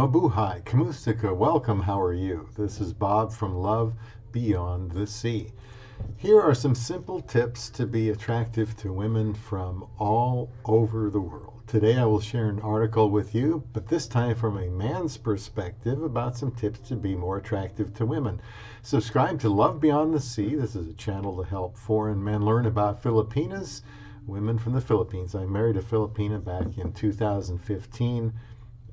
Mabuhay, Kamustika, welcome, how are you? This is Bob from Love Beyond the Sea. Here are some simple tips to be attractive to women from all over the world. Today I will share an article with you, but this time from a man's perspective about some tips to be more attractive to women. Subscribe to Love Beyond the Sea. This is a channel to help foreign men learn about Filipinas, women from the Philippines. I married a Filipina back in 2015.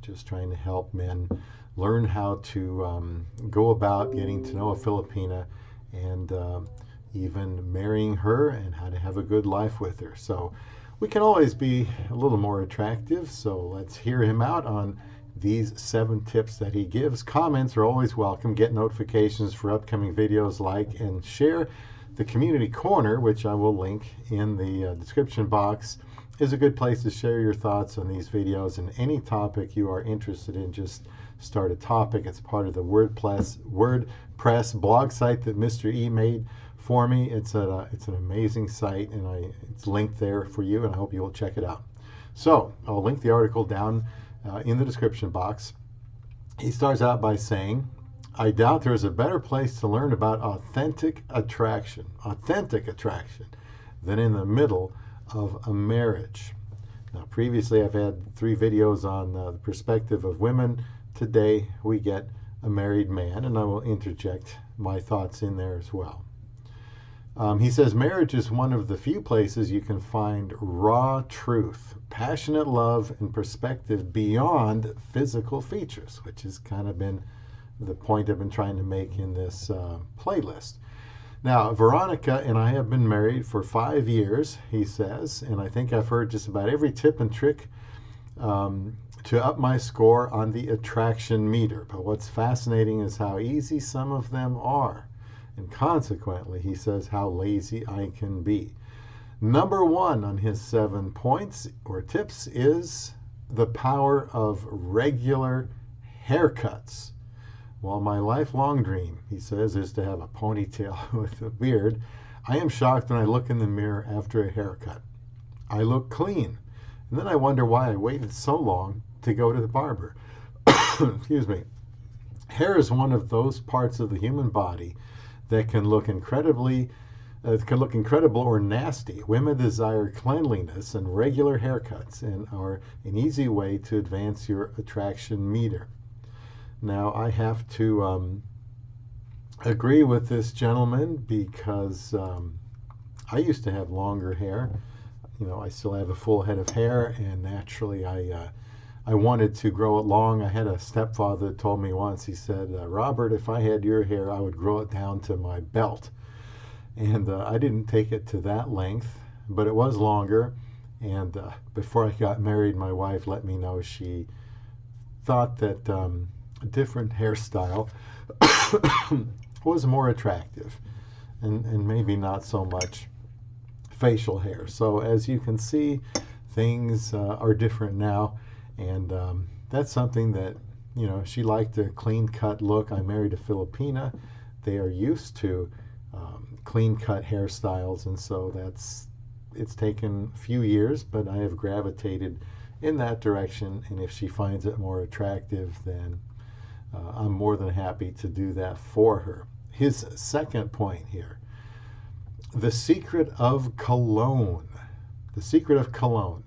Just trying to help men learn how to go about getting to know a Filipina and even marrying her and how to have a good life with her. So we can always be a little more attractive. So let's hear him out on these 7 tips that he gives. Comments are always welcome. Get notifications for upcoming videos, like and share. The community corner, which I will link in the description box, is a good place to share your thoughts on these videos and any topic you are interested in. Just start a topic. It's part of the WordPress blog site that Mr. E made for me. It's an amazing site, and it's linked there for you, and I hope you will check it out. So I'll link the article down in the description box. He starts out by saying, I doubt there is a better place to learn about authentic attraction than in the middle of a marriage. Now, previously I've had 3 videos on the perspective of women. Today we get a married man, and I will interject my thoughts in there as well. He says marriage is one of the few places you can find raw truth, passionate love, and perspective beyond physical features, which has kind of been the point I've been trying to make in this playlist. Now, Veronica and I have been married for 5 years, he says, and I think I've heard just about every tip and trick to up my score on the attraction meter. But what's fascinating is how easy some of them are. And consequently, he says, how lazy I can be. Number 1 on his 7 points or tips is the power of regular haircuts. Well, my lifelong dream, he says, is to have a ponytail with a beard. I am shocked when I look in the mirror after a haircut. I look clean. And then I wonder why I waited so long to go to the barber. Excuse me. Hair is one of those parts of the human body that can look incredible or nasty. Women desire cleanliness and regular haircuts and are an easy way to advance your attraction meter. Now, I have to agree with this gentleman because I used to have longer hair. You know, I still have a full head of hair, and naturally I wanted to grow it long. I had a stepfather that told me once, he said, Robert, if I had your hair, I would grow it down to my belt. And I didn't take it to that length, but it was longer. And before I got married, my wife let me know she thought that a different hairstyle was more attractive, and maybe not so much facial hair. So as you can see, things are different now, and that's something that, you know, she liked a clean cut look. I married a Filipina. They are used to clean cut hairstyles, and so it's taken a few years, but I have gravitated in that direction, and if she finds it more attractive, then I'm more than happy to do that for her. His second point here, the secret of Cologne. The secret of Cologne.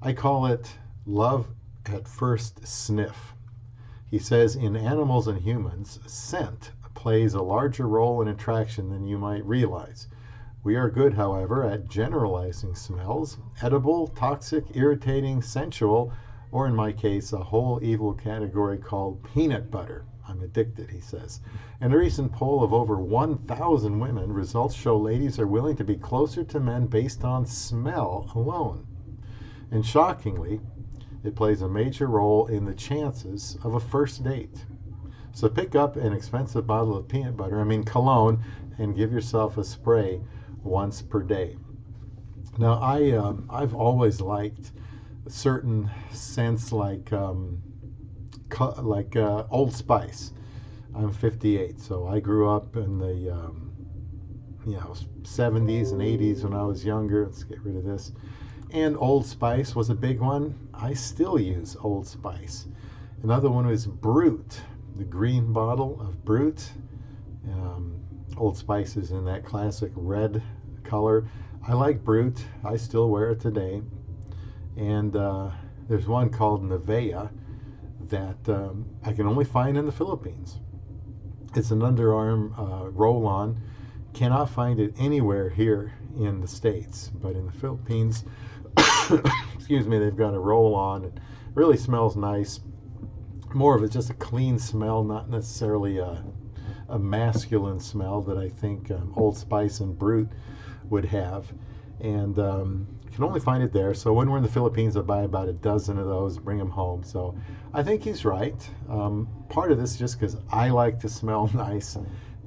I call it love at first sniff. He says in animals and humans, scent plays a larger role in attraction than you might realize. We are good, however, at generalizing smells: edible, toxic, irritating, sensual, or in my case, a whole evil category called peanut butter. I'm addicted, he says. In a recent poll of over 1,000 women, results show ladies are willing to be closer to men based on smell alone. And shockingly, it plays a major role in the chances of a first date. So pick up an expensive bottle of peanut butter, cologne, and give yourself a spray once per day. Now, I've always liked certain scents like Old Spice. I'm 58, so I grew up in the 70s and 80s when I was younger. Let's get rid of this. And Old Spice was a big one. I still use Old Spice. Another one is Brut, the green bottle of Brut. Old Spice is in that classic red color. I like Brut. I still wear it today. And there's one called Nevea that I can only find in the Philippines. It's an underarm roll-on. Cannot find it anywhere here in the States, but in the Philippines, excuse me, they've got a roll-on. It really smells nice. More of it's just a clean smell, not necessarily a masculine smell that I think Old Spice and Brut would have. And you can only find it there. So when we're in the Philippines, I buy about a dozen of those, bring them home. So I think he's right. Part of this is just because I like to smell nice.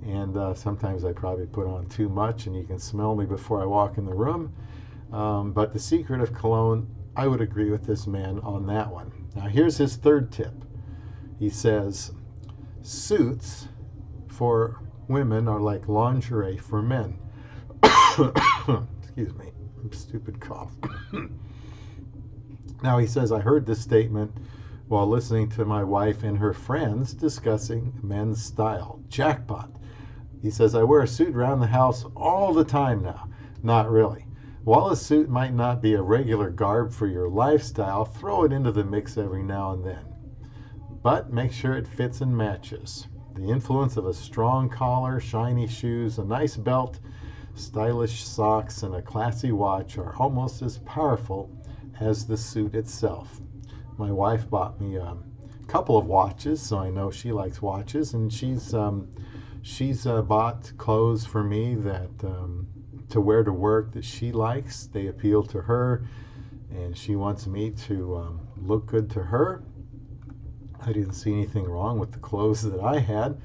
And sometimes I probably put on too much, and you can smell me before I walk in the room. But the Secret of Cologne, I would agree with this man on that one. Now here's his third tip. He says, suits for women are like lingerie for men. Excuse me, stupid cough. Now he says, I heard this statement while listening to my wife and her friends discussing men's style. Jackpot. He says, I wear a suit around the house all the time now. Not really. While a suit might not be a regular garb for your lifestyle, throw it into the mix every now and then. But make sure it fits and matches. The influence of a strong collar, shiny shoes, a nice belt, stylish socks, and a classy watch are almost as powerful as the suit itself. My wife bought me a couple of watches, so I know she likes watches, and she's bought clothes for me that to wear to work that she likes. They appeal to her, and she wants me to look good to her. I didn't see anything wrong with the clothes that I had,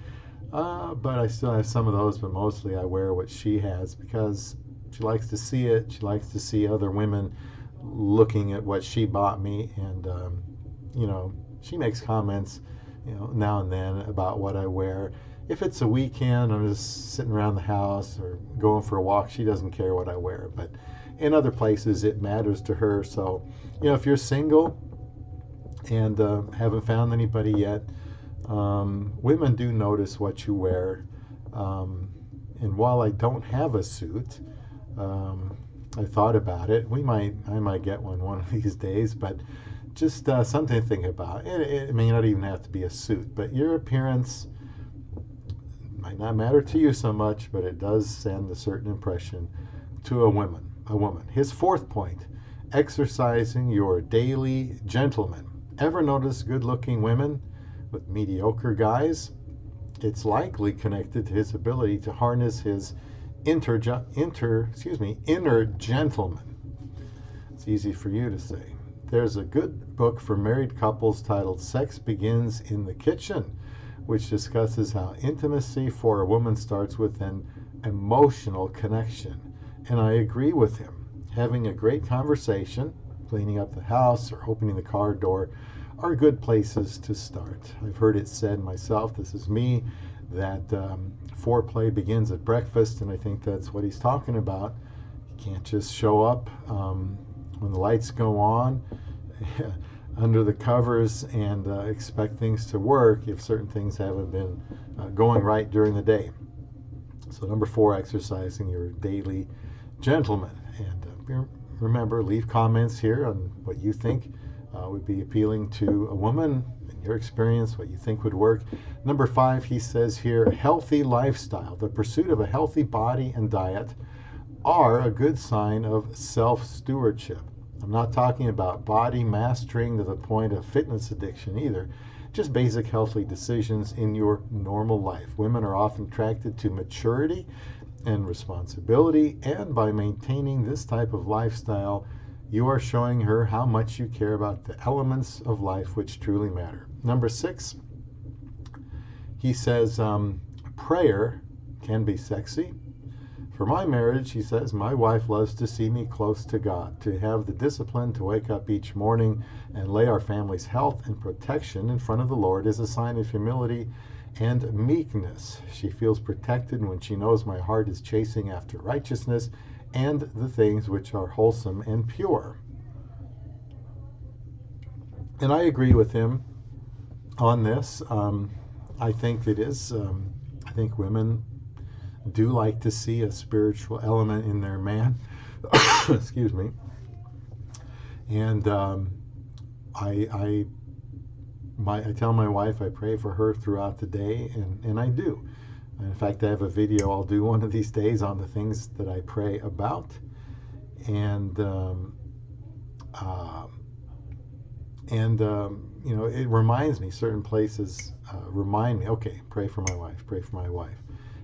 but I still have some of those, but mostly I wear what she has because she likes to see it. She likes to see other women looking at what she bought me, and she makes comments now and then about what I wear. If it's a weekend, I'm just sitting around the house or going for a walk, she doesn't care what I wear, but in other places it matters to her. So if you're single and haven't found anybody yet, women do notice what you wear. And while I don't have a suit, I thought about it. I might get one of these days, but just something to think about. It may not even have to be a suit, but your appearance might not matter to you so much, but it does send a certain impression to a woman. His fourth point, exercising your daily gentleman. Ever notice good-looking women with mediocre guys? It's likely connected to his ability to harness his inner gentleman. It's easy for you to say. There's a good book for married couples titled Sex Begins in the Kitchen, which discusses how intimacy for a woman starts with an emotional connection. And I agree with him. Having a great conversation, cleaning up the house, or opening the car door are good places to start. I've heard it said myself, this is me, that foreplay begins at breakfast, and I think that's what he's talking about. You can't just show up when the lights go on under the covers and expect things to work if certain things haven't been going right during the day. So number 4, exercising your daily gentleman. And remember, leave comments here on what you think would be appealing to a woman, in your experience, what you think would work. Number 5, he says here, healthy lifestyle. The pursuit of a healthy body and diet are a good sign of self-stewardship. I'm not talking about body mastering to the point of fitness addiction either. Just basic healthy decisions in your normal life. Women are often attracted to maturity and responsibility, and by maintaining this type of lifestyle, you are showing her how much you care about the elements of life which truly matter. Number 6, he says, prayer can be sexy. For my marriage, he says, my wife loves to see me close to God, to have the discipline to wake up each morning and lay our family's health and protection in front of the Lord is a sign of humility and meekness. She feels protected when she knows my heart is chasing after righteousness and the things which are wholesome and pure. And I agree with him. on this. I think it is. I think women do like to see a spiritual element in their man. Excuse me. And I tell my wife I pray for her throughout the day, and I do. In fact, I have a video I'll do one of these days on the things that I pray about. And you know, it reminds me, certain places remind me, okay, pray for my wife, pray for my wife.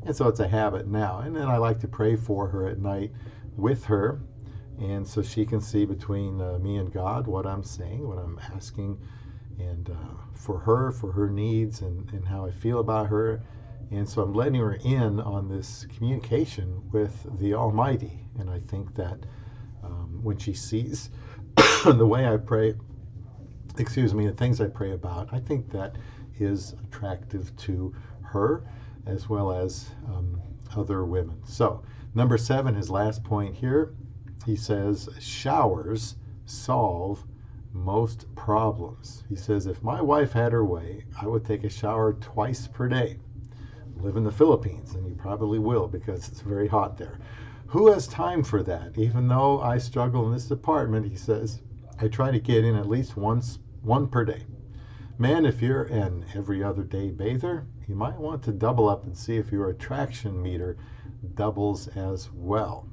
And so it's a habit now. And then I like to pray for her at night with her, and so she can see between me and God what I'm saying, what I'm asking, and for her needs, and how I feel about her. And so I'm letting her in on this communication with the Almighty. And I think that when she sees the way I pray, the things I pray about, I think that is attractive to her as well as other women. So, number 7, his last point here, he says, showers solve most problems. He says, if my wife had her way, I would take a shower twice per day. Live in the Philippines, and you probably will because it's very hot there. Who has time for that? Even though I struggle in this department, he says, I try to get in at least one per day. Man, if you're an every other day bather, you might want to double up and see if your attraction meter doubles as well.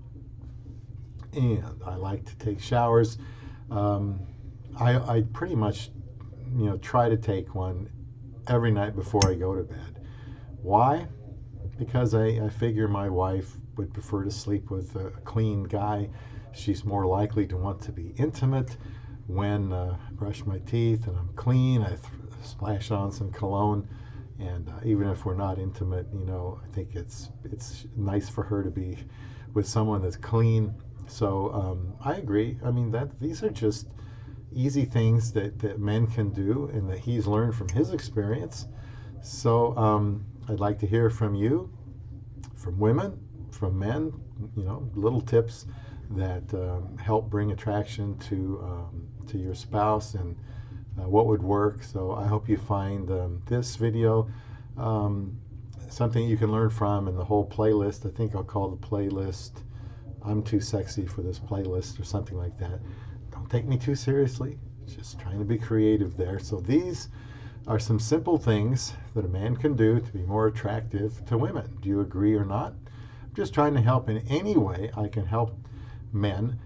And I like to take showers. I pretty much, try to take one every night before I go to bed. Why? Because I figure my wife would prefer to sleep with a clean guy. She's more likely to want to be intimate. When I brush my teeth and I'm clean, I splash on some cologne. And even if we're not intimate, I think it's nice for her to be with someone that's clean. So I agree. I mean, these are just easy things that men can do and that he's learned from his experience. So I'd like to hear from you, from women, from men, little tips that help bring attraction to your spouse, and what would work. So I hope you find this video something you can learn from, and the whole playlist. I think I'll call the playlist I'm Too Sexy for This Playlist or something like that. Don't take me too seriously. Just trying to be creative there. So these are some simple things that a man can do to be more attractive to women. Do you agree or not? I'm just trying to help in any way I can help men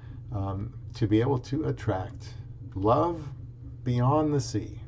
to be able to attract love beyond the sea.